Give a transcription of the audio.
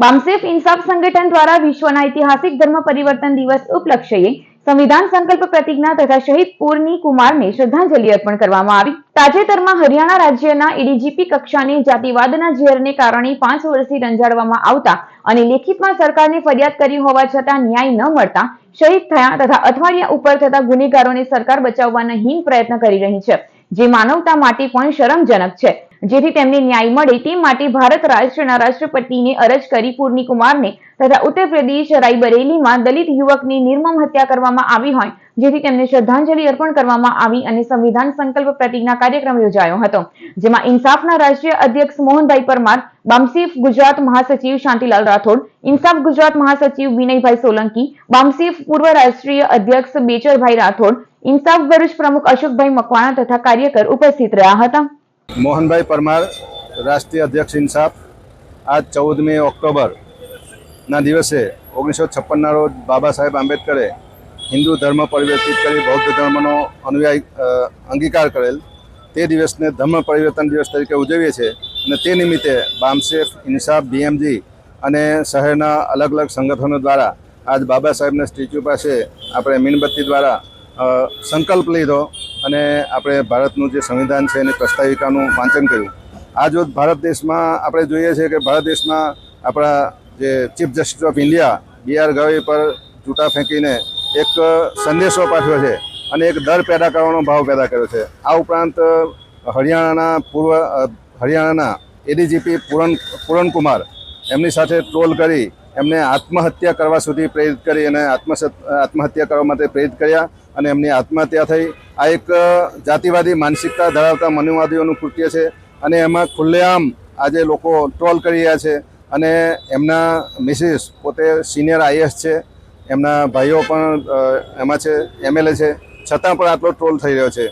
બામસેફ ઇન્સાફ સંગઠન દ્વારા વિશ્વના ઐતિહાસિક ધર્મ પરિવર્તન દિવસ ઉપલક્ષે સંવિધાન સંકલ્પ પ્રતિજ્ઞા તથા શહીદ પૂર્ણી કુમારને શ્રદ્ધાંજલિ અર્પણ કરવામાં આવી। તાજેતરમાં હરિયાણા રાજ્યના એડીજીપી કક્ષાની જાતિવાદના ઝેરને કારણે 5 વર્ષથી રંજાડવામાં આવતા અને લેખિતમાં સરકારને ફરિયાદ કરી હોવા છતાં ન્યાય ન મળતા શહીદ થયા તથા અઠવાડિયા ઉપર થતા ગુનેગારોને સરકાર બચાવવાના હીન પ્રયત્ન કરી રહી છે, જે માનવતા માટે પણ શરમજનક છે। જેથી તેમને ન્યાય મળે તે માટે ભારત રાષ્ટ્રના રાષ્ટ્રપતિને અરજ કરી પૂર્ણી કુમારને તથા ઉત્તર પ્રદેશ રાયબરેલીમાં દલિત યુવકની નિર્મમ હત્યા કરવામાં આવી હોય, જેથી તેમને શ્રદ્ધાંજલિ અર્પણ કરવામાં આવી અને સંવિધાન સંકલ્પ પ્રતિજ્ઞા કાર્યક્રમ યોજાયો હતો, જેમાં ઇન્સાફના રાષ્ટ્રીય અધ્યક્ષ મોહનભાઈ પરમાર, બામસેફ ગુજરાત મહાસચિવ શાંતિલાલ રાઠોડ, ઇન્સાફ ગુજરાત મહાસચિવ વિનયભાઈ સોલંકી, બામસેફ પૂર્વ રાષ્ટ્રીય અધ્યક્ષ બેચરભાઈ રાઠોડ, ઇન્સાફ ભરૂચ પ્રમુખ અશોકભાઈ મકવાણા તથા કાર્યકર ઉપસ્થિત રહ્યા હતા। મોહનભાઈ પરમાર, રાષ્ટ્રીય અધ્યક્ષ ઇન્સાફ। આજ 14મી ઓક્ટોબરના દિવસે 1956ના રોજ બાબા સાહેબ આંબેડકરે હિન્દુ ધર્મ પરિવર્તિત કરી બૌદ્ધ ધર્મનો અંગીકાર કરેલ તે દિવસને ધર્મ પરિવર્તન દિવસ તરીકે ઉજવીએ છીએ અને તે નિમિત્તે બામસેફ, ઇન્સાફ, બીએમજી અને શહેરના અલગ અલગ સંગઠનો દ્વારા આજ બાબા સાહેબના સ્ટેચ્યુ પાસે આપણે મીણબત્તી દ્વારા સંકલ્પ લીધો અને આપણે ભારતનું જે સંવિધાન છે એની પ્રસ્તાવિકાનું વાંચન કર્યું। આજ રોજ ભારત દેશમાં આપણે જોઈએ છીએ કે ભારત દેશમાં આપણા જે chief justice of India BR Gavai પર જૂતા ફેંકીને એક સંદેશો પાઠવ્યો છે અને એક ડર પેદા કરવાનો ભાવ પેદા કર્યો છે। આ ઉપરાંત હરિયાણાના એડીજીપી પૂરણ કુમાર એમની સાથે ટ્રોલ કરી એમને આત્મહત્યા કરવા સુધી પ્રેરિત કરી અને આત્મહત્યા કરવા માટે પ્રેરિત કર્યા અને એમની આત્મહત્યા થઈ। આ એક જાતિવાદી માનસિકતા ધરાવતા મનુવાદીઓનું કૃત્ય છે અને એમાં ખુલ્લેઆમ આજે લોકો ટ્રોલ કરી રહ્યા છે અને એમના મિસિસ પોતે સિનિયર IAS છે, એમના ભાઈઓ પણ એમાં છે, MLA છે, છતાં પણ આટલો ટ્રોલ થઈ રહ્યો છે।